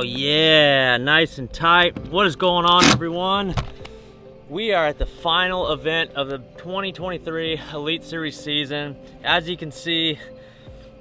Oh yeah, nice and tight. What is going on, everyone? We are at the final event of the 2023 Elite Series season. As you can see,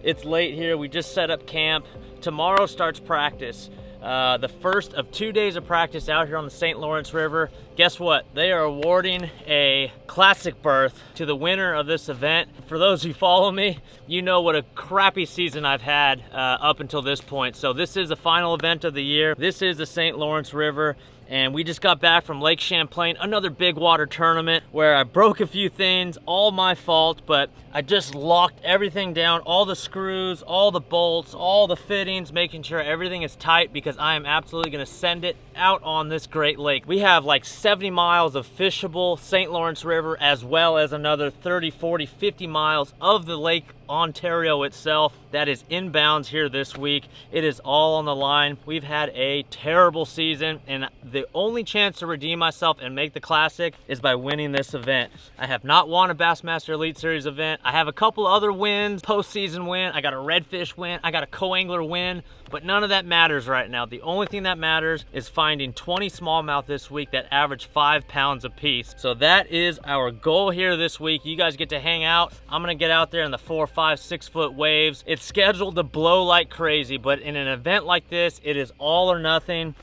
it's late here. We just set up camp. Tomorrow starts practice. The first of 2 days of practice out here on the St. Lawrence River. Guess what? They are awarding a classic berth to the winner of this event. For those who follow me, you know what a crappy season I've had up until this point. So this is the final event of the year. This is the St. Lawrence River. And we just got back from Lake Champlain, another big water tournament where I broke a few things, all my fault, but I just locked everything down, all the screws, all the bolts, all the fittings, making sure everything is tight because I am absolutely gonna send it out on this great lake. We have like 70 miles of fishable St. Lawrence River, as well as another 30, 40, 50 miles of the Lake Ontario itself that is inbounds here this week. It is all on the line. We've had a terrible season, and the only chance to redeem myself and make the classic is by winning this event. I have not won a Bassmaster Elite Series event. I have a couple other wins, postseason win, I got a redfish win, I got a co-angler win, but none of that matters right now. The only thing that matters is finding 20 smallmouth this week that average 5 pounds a piece. So that is our goal here this week. You guys get to hang out. I'm gonna get out there in the 4, 5, 6 foot waves. It's scheduled to blow like crazy, but in an event like this, it is all or nothing.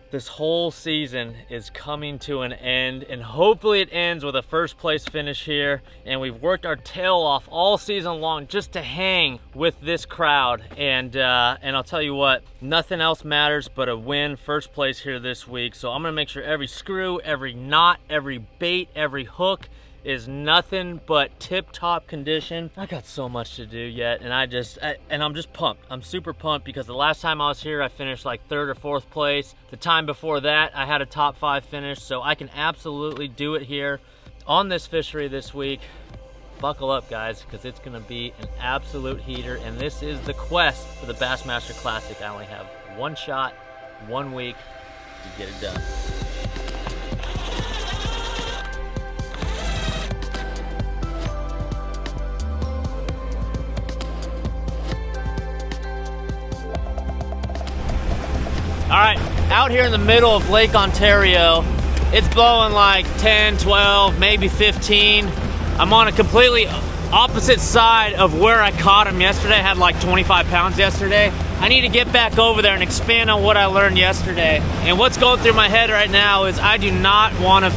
This whole season is coming to an end, and hopefully it ends with a first place finish here. And we've worked our tail off all season long just to hang with this crowd. And I'll tell you what, nothing else matters but a win, first place here this week. So I'm gonna make sure every screw, every knot, every bait, every hook is nothing but tip-top condition. I got so much to do yet, and I'm just pumped. I'm super pumped because the last time I was here, I finished like 3rd or 4th place. The time before that, I had a top 5 finish, so I can absolutely do it here on this fishery this week. Buckle up, guys, because it's gonna be an absolute heater, and this is the quest for the Bassmaster Classic. I only have one shot, 1 week to get it done. All right, out here in the middle of Lake Ontario, it's blowing like 10, 12, maybe 15. I'm on a completely opposite side of where I caught him yesterday. I had like 25 pounds yesterday. I need to get back over there and expand on what I learned yesterday. And what's going through my head right now is I do not want to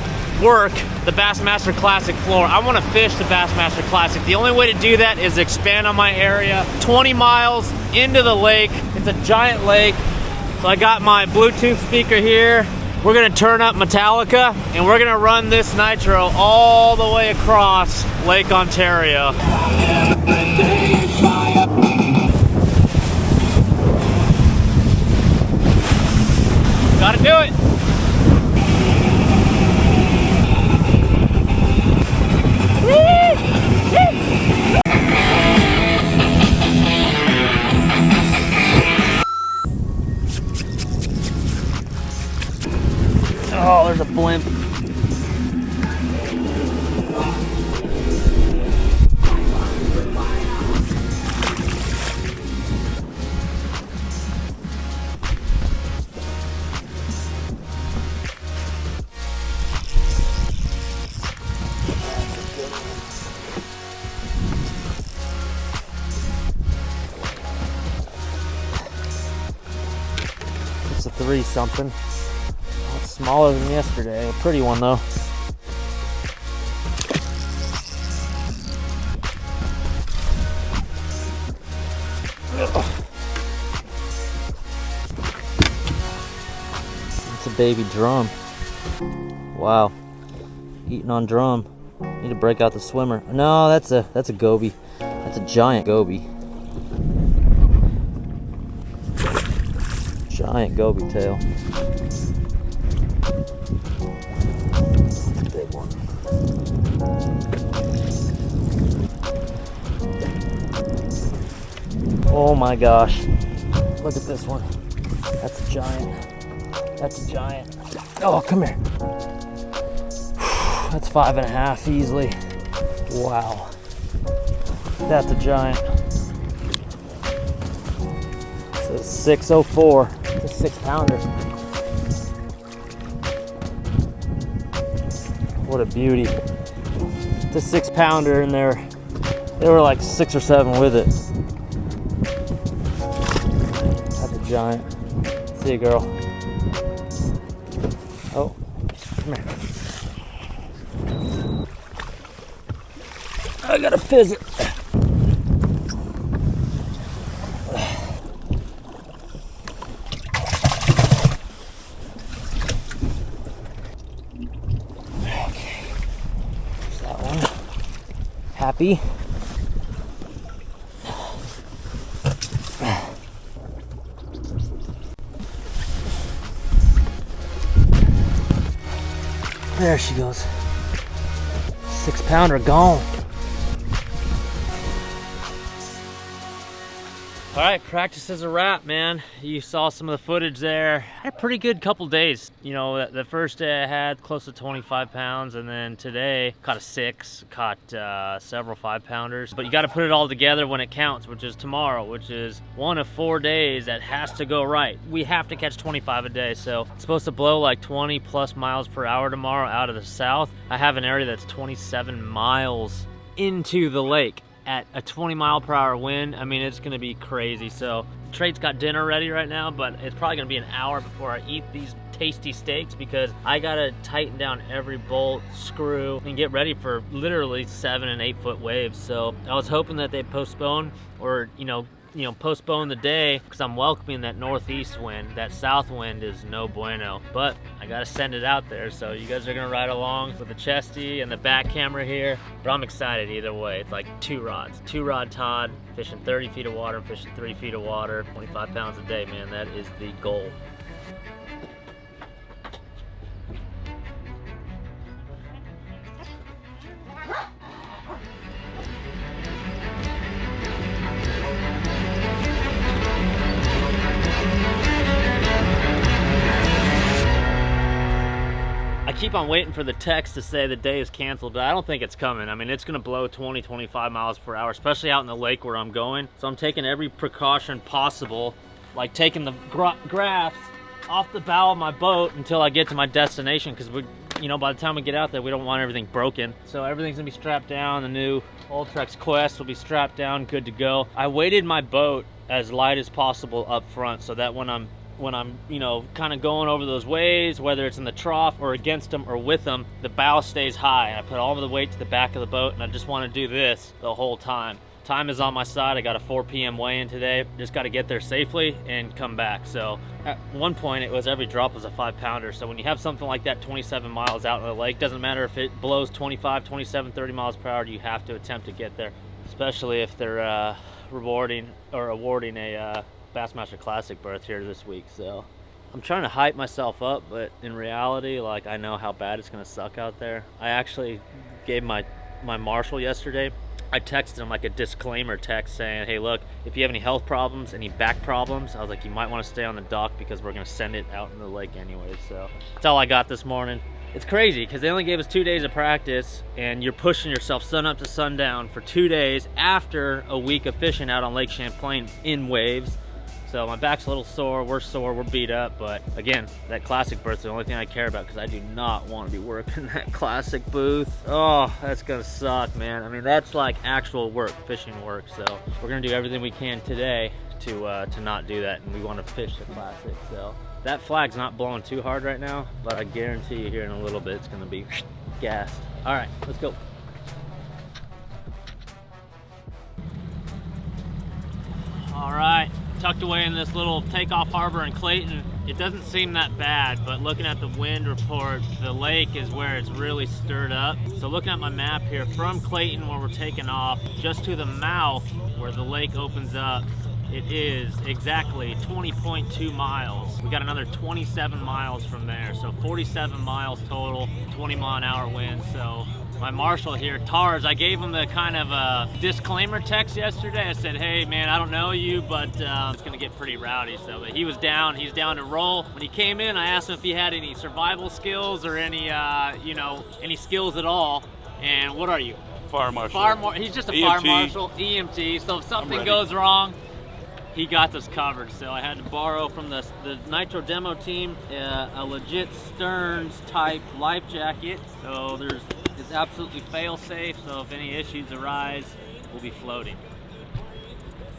work the Bassmaster Classic floor. I want to fish the Bassmaster Classic. The only way to do that is expand on my area. 20 miles into the lake. It's a giant lake. So I got my Bluetooth speaker here. We're gonna turn up Metallica, and we're gonna run this nitro all the way across Lake Ontario. Gotta do it. Oh, there's a blimp. It's a 3 something. Smaller than yesterday, a pretty one though. It's a baby drum. Wow, eating on drum. Need to break out the swimmer. No, that's a goby. That's a giant goby. Giant goby tail. Big one. Oh my gosh. Look at this one. That's a giant. That's a giant. Oh, come here. That's 5.5 easily. Wow. That's a giant. It's a 604. It's a 6-pounder. What a beauty. It's a 6-pounder, and there were like 6 or 7 with it. That's a giant. See you, girl. Oh, come here. I gotta fizz it. Okay, there's that one. Happy. There she goes. 6-pounder gone. All right, practice is a wrap, man. You saw some of the footage there. I had a pretty good couple days. You know, the first day I had close to 25 pounds, and then today caught a 6, caught several 5-pounders. But you got to put it all together when it counts, which is tomorrow, which is one of 4 days that has to go right. We have to catch 25 a day, so it's supposed to blow like 20 plus miles per hour tomorrow out of the south. I have an area that's 27 miles into the lake at a 20-mile-per-hour wind. I mean, it's gonna be crazy. So Trade's got dinner ready right now, but it's probably gonna be an hour before I eat these tasty steaks because I gotta tighten down every bolt, screw, and get ready for literally 7 and 8 foot waves. So I was hoping that they postpone or postpone the day because I'm welcoming that northeast wind. That south wind is no bueno, but I gotta send it out there. So you guys are gonna ride along with the chesty and the back camera here, but I'm excited either way. It's like 2 rods, 2-rod Todd, fishing 30 feet of water, fishing 3 feet of water, 25 pounds a day, man. That is the goal. I keep on waiting for the text to say the day is canceled, but I don't think it's coming. I mean, it's gonna blow 20, 25 miles per hour, especially out in the lake where I'm going. So I'm taking every precaution possible, like taking the graphs off the bow of my boat until I get to my destination, because by the time we get out there, we don't want everything broken. So everything's gonna be strapped down. The new Ultrex Quest will be strapped down, good to go. I weighted my boat as light as possible up front so that when I'm kind of going over those waves, whether it's in the trough or against them or with them, the bow stays high. I put all of the weight to the back of the boat, and I just want to do this the whole time. Time is on my side. I got a 4 p.m. weigh-in today. Just got to get there safely and come back. So at one point, it was every drop was a 5-pounder. So when you have something like that 27 miles out in the lake, doesn't matter if it blows 25, 27, 30 miles per hour, you have to attempt to get there, especially if they're awarding a Bassmaster Classic berth here this week. So I'm trying to hype myself up, but in reality, like, I know how bad it's gonna suck out there. I actually gave my marshal yesterday, I texted him like a disclaimer text saying, hey, look, if you have any health problems, any back problems, I was like, you might want to stay on the dock because we're gonna send it out in the lake anyway. So that's all I got this morning. It's crazy because they only gave us 2 days of practice, and you're pushing yourself sun up to sundown for 2 days after a week of fishing out on Lake Champlain in waves. So my back's a little sore, we're beat up, but again, that classic berth's the only thing I care about because I do not want to be working that classic booth. Oh, that's gonna suck, man. I mean, that's like actual work, fishing work. So we're gonna do everything we can today to not do that, and we want to fish the classic. So that flag's not blowing too hard right now, but I guarantee you here in a little bit it's gonna be gassed. All right, let's go. All right, tucked away in this little takeoff harbor in Clayton. It doesn't seem that bad, but looking at the wind report, the lake is where it's really stirred up. So looking at my map here, from Clayton where we're taking off, just to the mouth where the lake opens up, it is exactly 20.2 miles. We got another 27 miles from there, so 47 miles total, 20-mile-an-hour wind. So my marshal here, Tars, I gave him the kind of a disclaimer text yesterday. I said, hey man, I don't know you, but it's gonna get pretty rowdy. So but he's down to roll. When he came in, I asked him if he had any survival skills or any any skills at all. And what are you? Fire marshal. He's just a fire marshal, EMT. So if something goes wrong, he got us covered. So I had to borrow from the Nitro demo team a legit Stearns type life jacket. So it's absolutely fail safe. So if any issues arise, we'll be floating.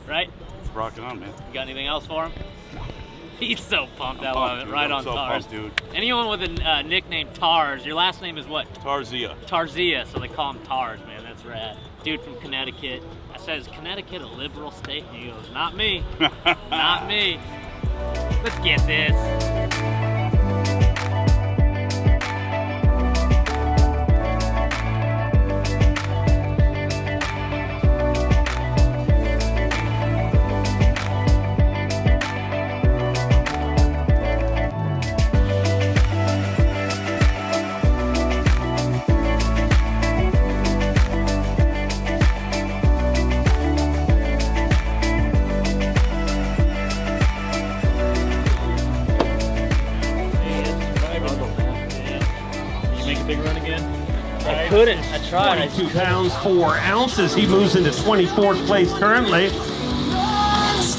Right? It's rocking on, man. You got anything else for him? He's so pumped. I love it. Dude. Right on so Tars. Pumped, dude. Anyone with a nickname Tars, your last name is what? Tarzia. Tarzia, so they call him Tars, man. That's rad. Dude from Connecticut. I said, is Connecticut a liberal state? And he goes, not me. Not me. Let's get this. I couldn't. I tried. 22 pounds 4 ounces. He moves into 24th place currently.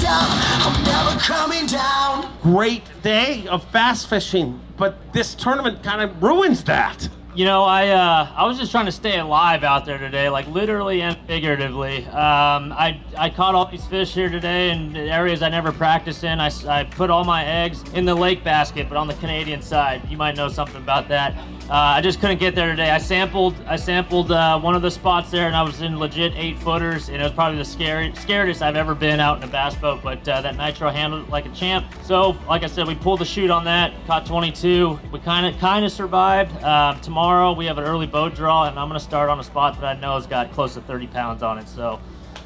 I'm never coming down. Great day of bass fishing, but this tournament kind of ruins that. You know, I was just trying to stay alive out there today, like literally and figuratively. I caught all these fish here today in areas I never practiced in. I put all my eggs in the lake basket, but on the Canadian side. You might know something about that. I just couldn't get there today. I sampled one of the spots there, and I was in legit 8-footers, and it was probably the scariest I've ever been out in a bass boat. But that Nitro handled it like a champ. So, like I said, we pulled the chute on that, caught 22. We kind of survived. Tomorrow we have an early boat draw, and I'm gonna start on a spot that I know has got close to 30 pounds on it. So,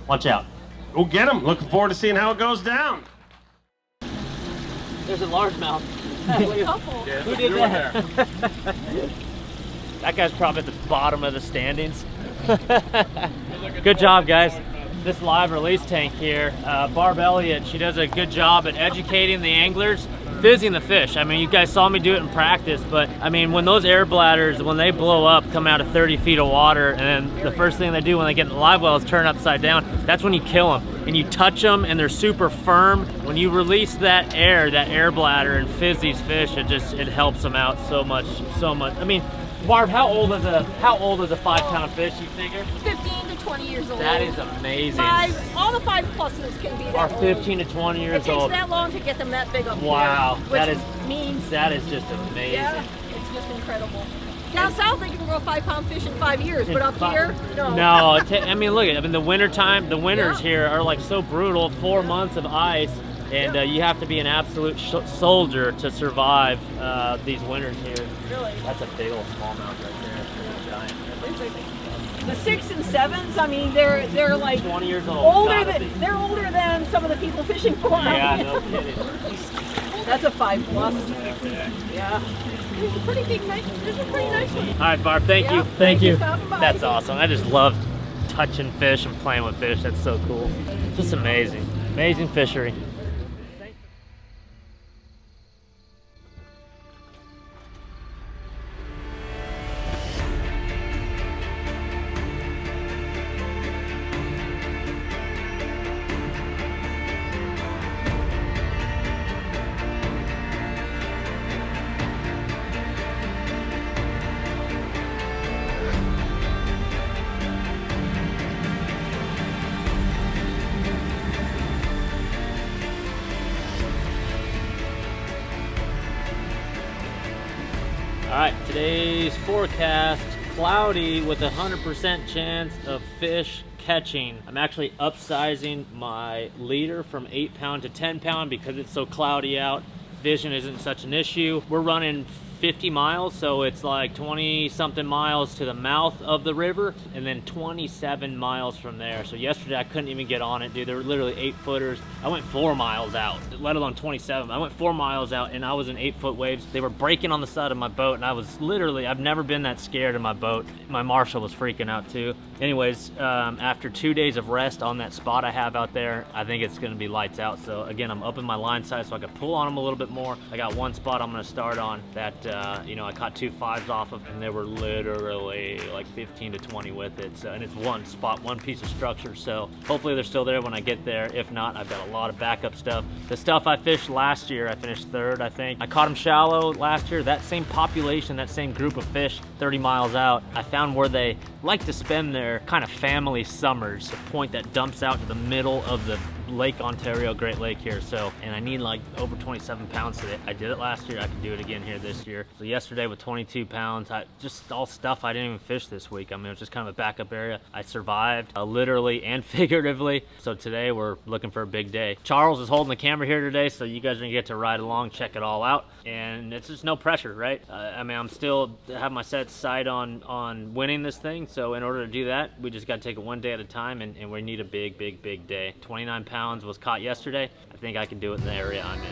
watch out. We'll get him. Looking forward to seeing how it goes down. There's a largemouth. Yeah, who did that? That guy's probably at the bottom of the standings. Good job, guys. This live release tank here, Barb Elliott, she does a good job at educating the anglers, fizzing the fish. I mean, you guys saw me do it in practice, but I mean, when those air bladders, when they blow up, come out of 30 feet of water, and then the first thing they do when they get in the live well is turn upside down, that's when you kill them. And you touch them and they're super firm. When you release that air bladder and fizz these fish, it helps them out so much. I mean, Barb, how old is a 5-pound fish, you figure? 15 to 20 years old. That is amazing. All the 5-pluses can be that Are old. 15 to 20 years It takes old. that long to get them that big up Wow, there. that is just amazing. Yeah, it's just incredible. Down south, they can grow a 5-pound fish in 5 years, but up here, no. No, I mean, look at it. I mean, the winters here are like so brutal. 4 months of ice, and you have to be an absolute soldier to survive these winters here. Really? That's a big old smallmouth right there. Giant. The 6 and 7s, I mean, they're like 20 years old. They're older than some of the people fishing for them. Yeah, no kidding. That's a 5-plus. Yeah. There's a pretty nice one. All right, Barb, thank you. Thank you for stopping by. That's awesome. I just love touching fish and playing with fish. That's so cool. Just amazing. Amazing fishery. All right, today's forecast, cloudy with a 100% chance of fish catching. I'm actually upsizing my leader from 8-pound to 10-pound because it's so cloudy out. Vision isn't such an issue. We're running 50 miles, so it's like 20-something miles to the mouth of the river, and then 27 miles from there. So yesterday I couldn't even get on it, dude. They were literally 8-footers. I went 4 miles out, let alone 27. I went 4 miles out, and I was in 8-foot waves. They were breaking on the side of my boat, and I was literally, I've never been that scared in my boat. My marshal was freaking out too. Anyways, after 2 days of rest on that spot I have out there, I think it's gonna be lights out. So again, I'm upping my line size so I can pull on them a little bit more. I got one spot I'm gonna start on that you know, I caught 2 5s off of, and they were literally like 15 to 20 with it. So, and it's one spot, one piece of structure. So hopefully they're still there when I get there. If not, I've got a lot of backup stuff. The stuff I fished last year, I finished 3rd, I think. I caught them shallow last year. That same population, that same group of fish 30 miles out, I found where they like to spend their kind of family summers, a point that dumps out to the middle of the Lake Ontario, Great Lake here. So, and I need like over 27 pounds today. I did it last year, I can do it again here this year. So yesterday with 22 pounds, just all stuff I didn't even fish this week. I mean, it was just kind of a backup area. I survived literally and figuratively. So today we're looking for a big day. Charles is holding the camera here today, so you guys are gonna get to ride along, check it all out. And it's just no pressure, right? I mean, I'm still have my sight on winning this thing. So in order to do that, we just gotta take it one day at a time, and we need a big day. 29 pounds was caught yesterday. I think I can do it in the area I'm in.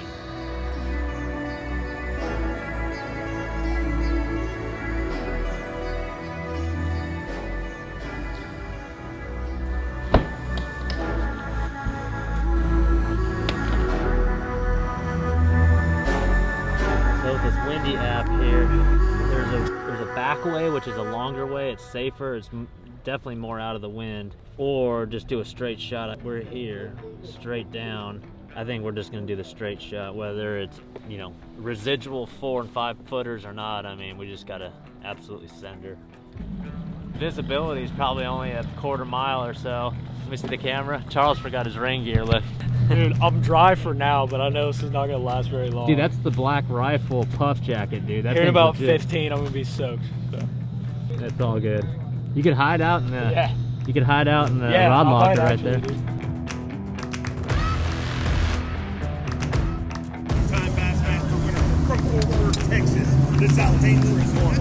So with this windy app here, there's a back way, which is a longer way. It's safer. It's definitely more out of the wind, or just do a straight shot. We're here straight down. I think we're just gonna do the straight shot, whether it's, you know, residual 4 and 5 footers or not. I mean, we just gotta absolutely send her. Visibility is probably only a quarter mile or so. Let me see the camera. Charles forgot his rain gear. Look. Dude, I'm dry for now, but I know this is not gonna last very long. Dude, that's the Black Rifle puff jacket, dude. That Here in about legit. 15, I'm gonna be soaked. So. That's all good. You could hide out in the. Yeah. You could hide out in the Yeah, rod I'll locker hide right actually, there. dude. Time Bassmaster winner from Fort Worth, Texas, the Zaldaingerous one.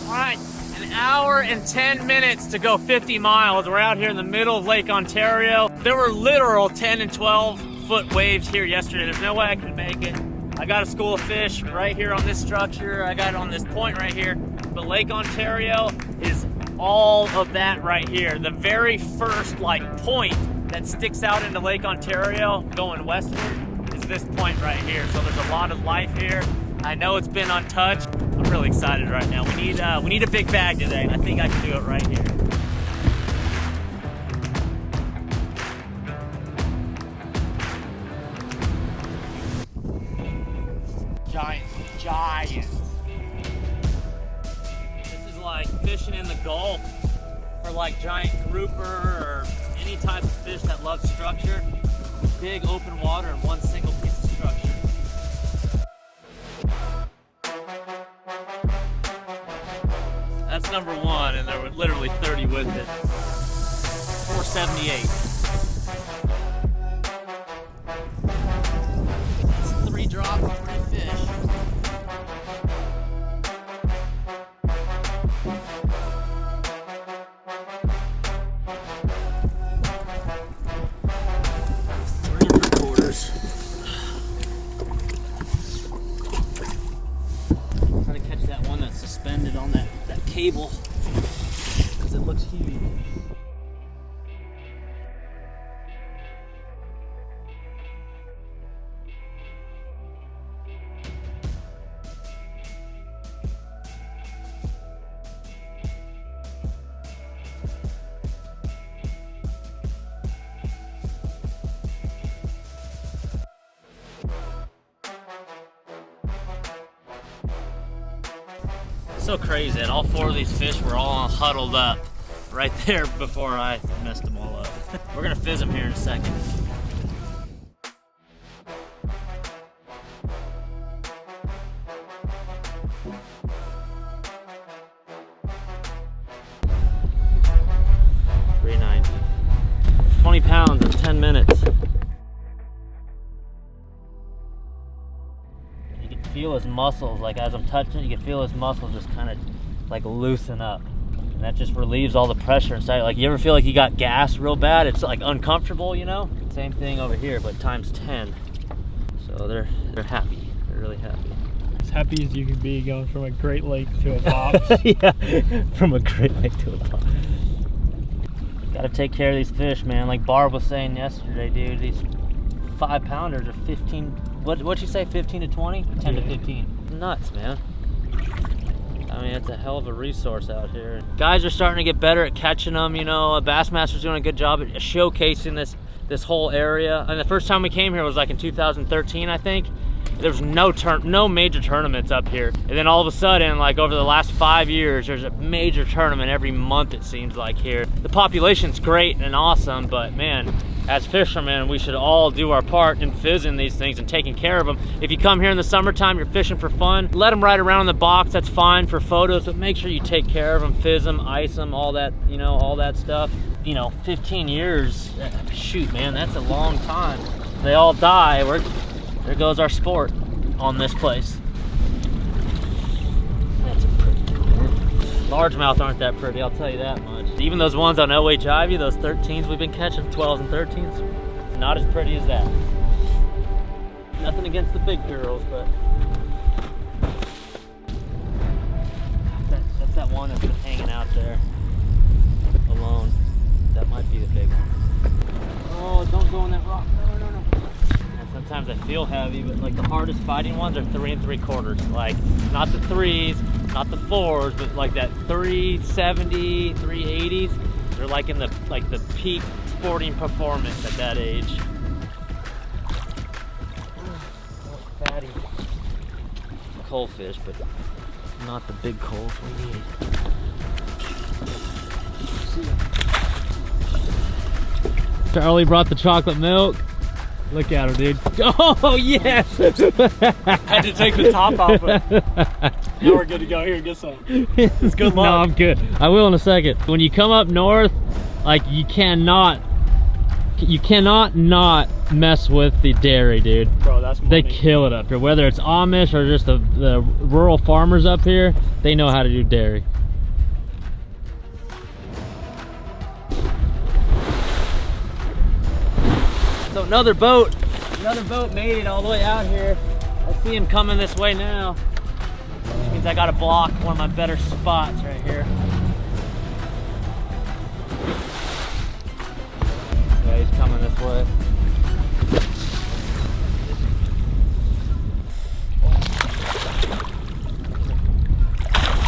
Alright, an hour and 10 minutes to go 50 miles. We're out here in the middle of Lake Ontario. There were literal 10 and 12 foot waves here yesterday. There's no way I could make it. I got a school of fish right here on this structure. I got it on this point right here. But Lake Ontario is all of that right here. The very first like point that sticks out into Lake Ontario going westward is this point right here. So there's a lot of life here. I know it's been untouched. I'm really excited right now. We need a big bag today, and I think I can do it right here. Giant. This is like fishing in the Gulf for like giant grouper or any type of fish that loves structure. Big open water and one single piece of structure. That's number 1, and there were literally 30 with it. 478. That's 3 drop, 3 fish. Trying to catch that one that's suspended on that cable because it looks huge. So crazy that all 4 of these fish were all huddled up right there before I messed them all up. We're gonna fizz them here in a second. $3.90. 20 pounds in 10 minutes. feel his muscles, like as I'm touching it, you can feel his muscles just kind of like loosen up. And that just relieves all the pressure inside. Like, you ever feel like you got gas real bad? It's like uncomfortable, you know? Same thing over here, but times 10. So they're happy. They're really happy. As happy as you can be going from a Great Lake to a box. Yeah, from a Great Lake to a box. Gotta take care of these fish, man. Like Barb was saying yesterday, dude, these 5-pounders are 15, what'd you say, 15 to 20? 10 to 15. Nuts, man. I mean, it's a hell of a resource out here. Guys are starting to get better at catching them, you know. Bassmaster's doing a good job at showcasing this whole area. And the first time we came here was like in 2013, I think. There was no major tournaments up here. And then all of a sudden, like over the last 5 years, there's a major tournament every month, it seems like, here. The population's great and awesome, but man, as fishermen, we should all do our part in fizzing these things and taking care of them. If you come here in the summertime, you're fishing for fun, let them ride around in the box, that's fine for photos, but make sure you take care of them, fizz them, ice them, all that, you know, all that stuff. You know, 15 years, shoot, man, that's a long time. If they all die, there goes our sport on this place. That's a pretty one. Largemouth aren't that pretty, I'll tell you that much. Even those ones on OH Ivy, those 13s we've been catching, 12s and 13s, not as pretty as that. Nothing against the big girls, but that's that one that's been hanging out there alone. That might be the big one. Oh, don't go in that rock. No. And sometimes I feel heavy, but like the hardest fighting ones are 3 3/4. Like, not the 3s, not the 4s, but like that 370, 380s. They're like in the peak sporting performance at that age. Oh, fatty. Coal fish, but not the big coals we need. Charlie brought the chocolate milk. Look at her, dude. Oh, yes! Had to take the top off it. Now we're good to go. Here, get some. It's good luck. No, I'm good. I will in a second. When you come up north, like, you cannot not mess with the dairy, dude. Bro, that's money. They kill it up here. Whether it's Amish or just the rural farmers up here, they know how to do dairy. So another boat made it all the way out here. I see him coming this way now, which means I gotta block one of my better spots right here. Yeah, he's coming this way.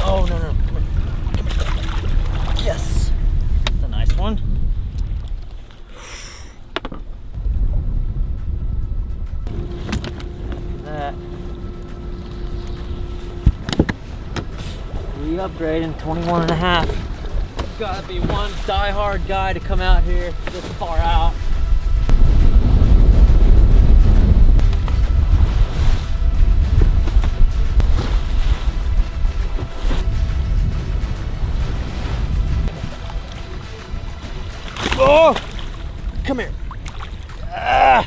Oh, no. Yes. That's a nice one. Upgrading 21.5. Gotta be one die-hard guy to come out here this far out. Oh! Come here. Ah!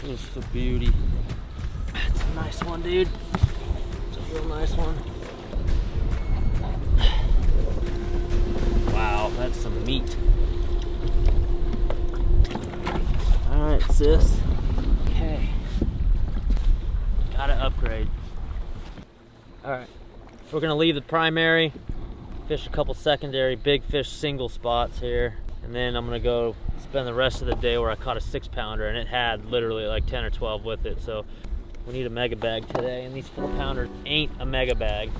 Just a beauty. That's a nice one, dude. It's a real nice one. Wow, that's some meat. All right, sis. Okay. Gotta upgrade. All right, we're gonna leave the primary, fish a couple secondary big fish single spots here, and then I'm gonna go spend the rest of the day where I caught a 6-pounder, and it had literally like 10 or 12 with it. So we need a mega bag today, and these 4-pounders ain't a mega bag.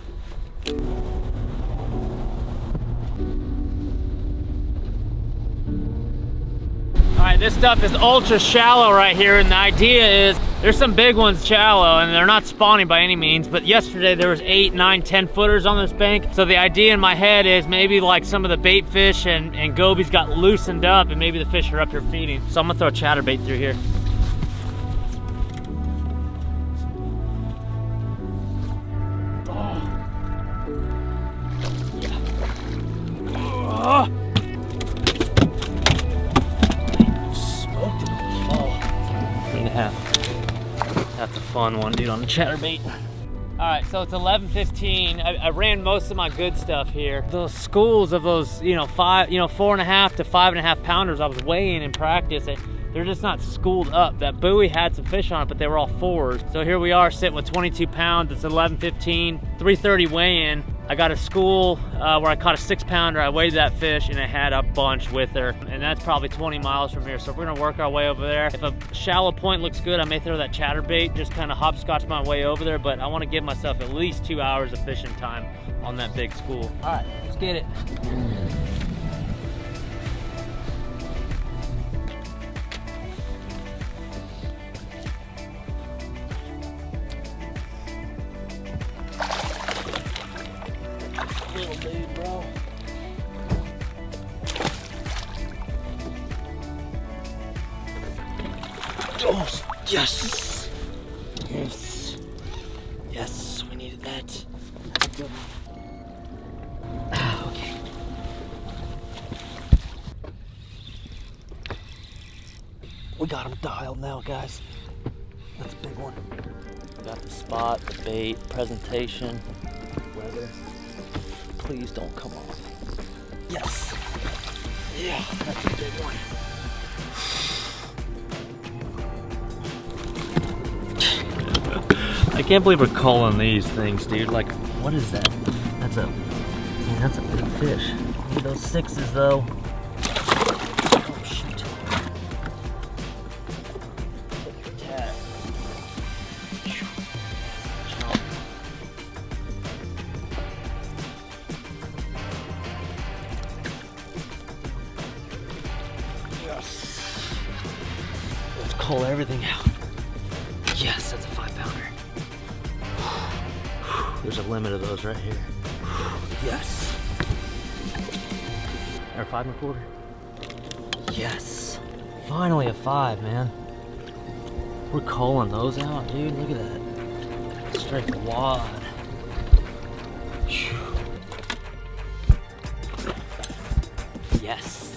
All right, this stuff is ultra shallow right here, and the idea is there's some big ones shallow, and they're not spawning by any means, but yesterday there was 8, 9, 10 footers on this bank. So the idea in my head is maybe like some of the bait fish and gobies got loosened up, and maybe the fish are up here feeding. So I'm gonna throw a chatterbait through here. Oh. 3.5. That's a fun one, dude, on the chatterbait. All right, so it's 11:15. I ran most of my good stuff here. Those schools of those, 4.5 to 5.5 pounders I was weighing in practice, they're just not schooled up. That buoy had some fish on it, but they were all 4s. So here we are sitting with 22 pounds. It's 11:15, 3:30 weigh-in. I got a school where I caught a 6-pounder. I weighed that fish and it had a bunch with her. And that's probably 20 miles from here. So we're gonna work our way over there. If a shallow point looks good, I may throw that chatterbait, just kind of hopscotch my way over there. But I wanna give myself at least 2 hours of fishing time on that big school. All right, let's get it. Little dude, bro. Oh, yes. Yes. Yes, we needed that. That's a good one. Ah, okay. We got him dialed now, guys. That's a big one. Got the spot, the bait, presentation, weather. Please don't come off. Yes. Yeah, that's a big one. I can't believe we're calling these things, dude. Like, what is that? That's a big fish. Look at those 6s though. Oh shoot. Tat. Chomp. Yes. Let's call everything out. Yes, that's a 5-pounder. There's a limit of those right here. Yes. Or 5 1/4. Yes. Finally a 5, man. We're calling those out, dude. Look at that. Straight wad. Yes.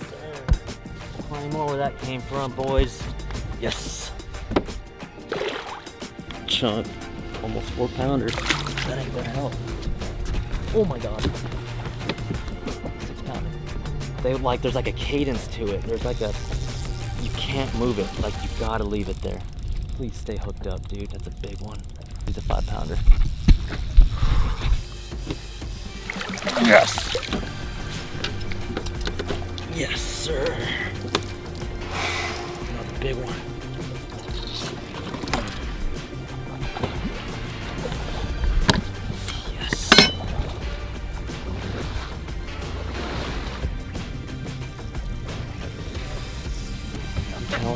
Plenty more where that came from, boys. Yes. Chunk. Almost 4-pounder. That ain't gonna help. Oh my god. 6-pounder. There's like a cadence to it. There's like you can't move it. Like, you gotta leave it there. Please stay hooked up, dude. That's a big one. He's a 5-pounder. Yes. Yes, sir. Another big one.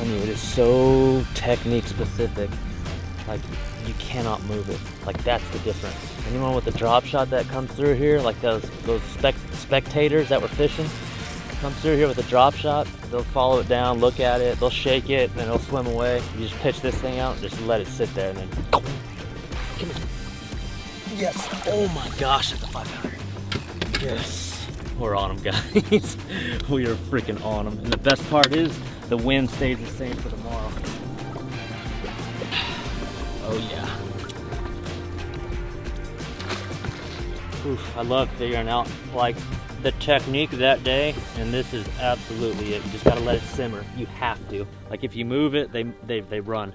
It is so technique specific. Like, you cannot move it. Like, that's the difference. Anyone with a drop shot that comes through here, like those spectators that were fishing, come through here with a drop shot, they'll follow it down, look at it, they'll shake it, and then it'll swim away. You just pitch this thing out, just let it sit there, and then come here. Yes. Oh my gosh, that's a 5-pounder. Yes. We're on them, guys. We are freaking on them. And the best part is, the wind stays the same for tomorrow. Oh yeah. Oof, I love figuring out like the technique that day, and this is absolutely it. You just gotta let it simmer. You have to. Like, if you move it, they run.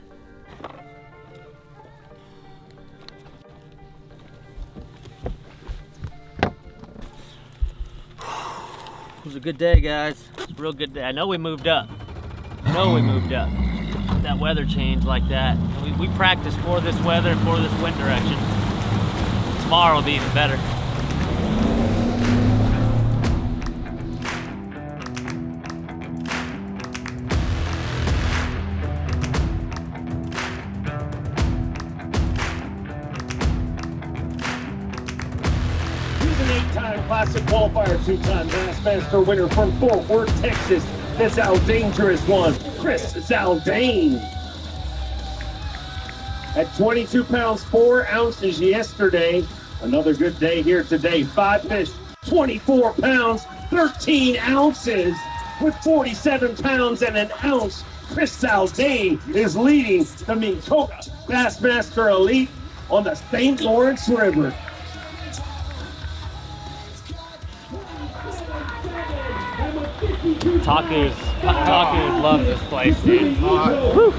It was a good day, guys. It was a real good day. I know we moved up. That weather change like that. We practiced for this weather, for this wind direction. Tomorrow will be even better. He's an 8-time Classic qualifier, 2-time Bassmaster winner from Fort Worth, Texas. The Zaldaingerous one, Chris Zaldain. At 22 pounds, 4 ounces yesterday. Another good day here today. 5 fish, 24 pounds, 13 ounces with 47 pounds and an ounce Chris Zaldain is leading the Minn Kota Bassmaster Elite on the St. Lawrence River. Taku loves this place, dude. So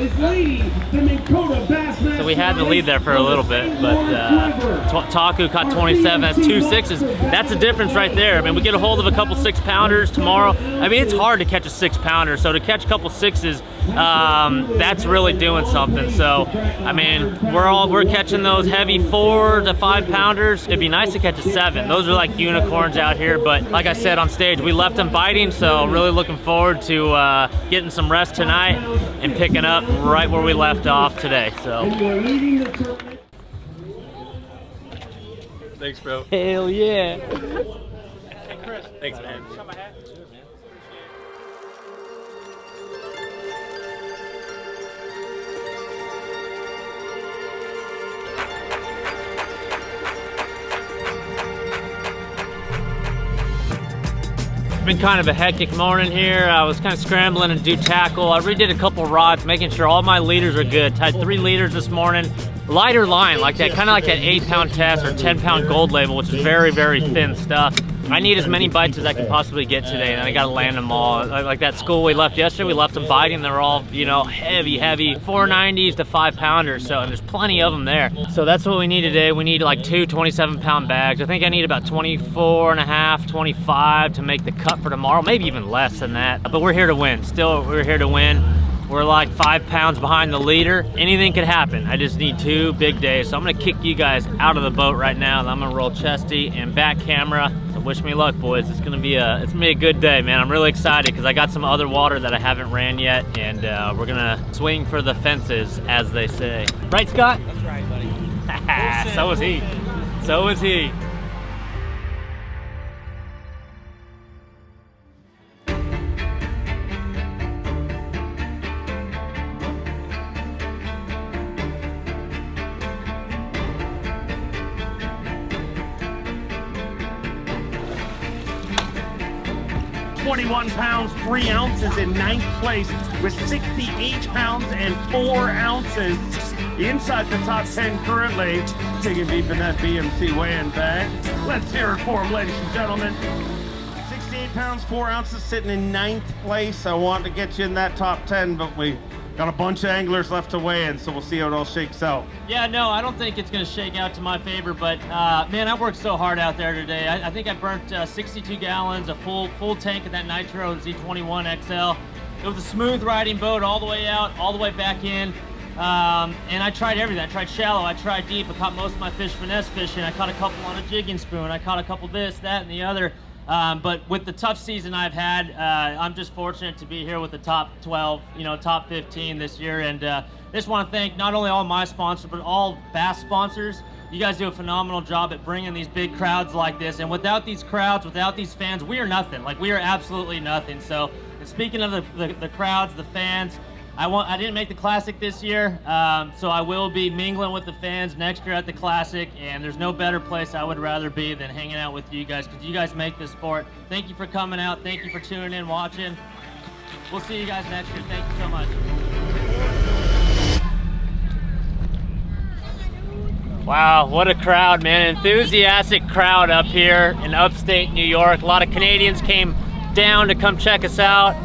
we had the lead there for a little bit, but Taku caught 27. That's 2 6s. That's a difference right there. I mean, we get a hold of a couple 6-pounders tomorrow. I mean, it's hard to catch a 6-pounder, so to catch a couple 6s, that's really doing something. So, I mean, we're catching those heavy 4 to 5-pounders. It'd be nice to catch a 7. Those are like unicorns out here, but like I said on stage, we left them biting, so really looking forward to getting some rest tonight and picking up right where we left off today. So. Thanks, bro. Hell yeah. Hey, Chris. Thanks, man. Been kind of a hectic morning here. I was kind of scrambling to do tackle. I redid a couple rods, making sure all my leaders are good. Tied 3 leaders this morning. Lighter line, like that, kind of like that 8-pound test or 10-pound gold label, which is very, very thin stuff. I need as many bites as I can possibly get today, and I gotta land them all. Like that school we left yesterday, we left them biting. They're all, you know, heavy 490s to 5-pounders, so, and there's plenty of them there. So that's what we need today. We need like 2 27-pound bags. I think I need about 24 and a half, 25 to make the cut for tomorrow, maybe even less than that. But we're here to win. Still, we're here to win. We're like 5 pounds behind the leader. Anything could happen. I just need 2 big days. So I'm gonna kick you guys out of the boat right now, and I'm gonna roll chesty and back camera. So wish me luck, boys. It's gonna be a good day, man. I'm really excited because I got some other water that I haven't ran yet, and we're gonna swing for the fences, as they say. Right, Scott? That's right, buddy. So is he. So is he. £21 3 ounces in 9th place with 68 pounds and 4 ounces inside the top 10 currently. Taking deep in that BMC weigh-in bag. Let's hear it for him, ladies and gentlemen. 68 pounds, 4 ounces, sitting in 9th place. I want to get you in that top 10, but we got a bunch of anglers left to weigh in, so we'll see how it all shakes out. Yeah, no, I don't think it's going to shake out to my favor, but man, I worked so hard out there today. I think I burnt 62 gallons, a full tank of that Nitro Z21 XL. It was a smooth riding boat all the way out, all the way back in. And I tried everything. I tried shallow, I tried deep. I caught most of my fish finesse fishing. I caught a couple on a jigging spoon. I caught a couple this, that, and the other. But with the tough season I've had, I'm just fortunate to be here with the top 12, you know, top 15 this year. And I just want to thank not only all my sponsors, but all bass sponsors. You guys do a phenomenal job at bringing these big crowds like this. And without these crowds, without these fans, we are nothing. Like, we are absolutely nothing. So, and speaking of the crowds, the fans, I didn't make the Classic this year, so I will be mingling with the fans next year at the Classic, and there's no better place I would rather be than hanging out with you guys, because you guys make this sport. Thank you for coming out. Thank you for tuning in, watching. We'll see you guys next year. Thank you so much. Wow, what a crowd, man. Enthusiastic crowd up here in upstate New York. A lot of Canadians came down to come check us out.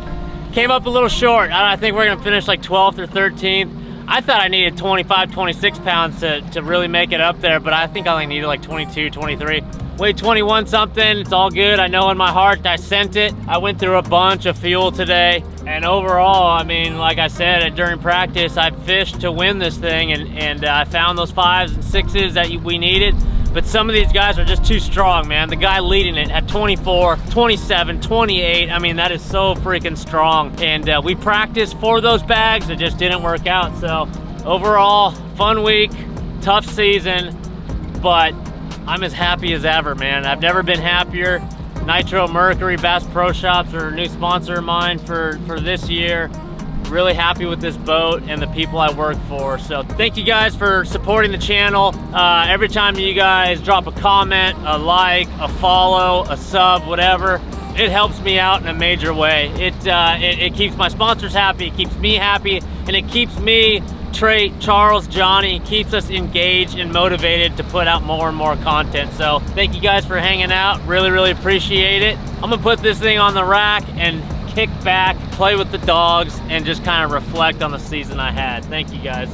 Came up a little short. I think we're gonna finish like 12th or 13th. I thought I needed 25, 26 pounds to really make it up there, but I think I only needed like 22, 23. Weighed 21 something, it's all good. I know in my heart I sent it. I went through a bunch of fuel today, and overall, I mean, like I said, during practice, I fished to win this thing, and I found those 5s and 6s that we needed. But some of these guys are just too strong, man. The guy leading it at 24, 27, 28. I mean, that is so freaking strong. And we practiced for those bags. It just didn't work out. So overall, fun week, tough season, but I'm as happy as ever, man. I've never been happier. Nitro Mercury Bass Pro Shops are a new sponsor of mine for this year. Really happy with this boat and the people I work for. So thank you guys for supporting the channel. Every time you guys drop a comment, a like, a follow, a sub, whatever, it helps me out in a major way. It keeps my sponsors happy, it keeps me happy, and it keeps me, Trey, Charles, Johnny, keeps us engaged and motivated to put out more and more content. So thank you guys for hanging out. Really appreciate it. I'm gonna put this thing on the rack and kick back, play with the dogs, and just kind of reflect on the season I had. Thank you guys.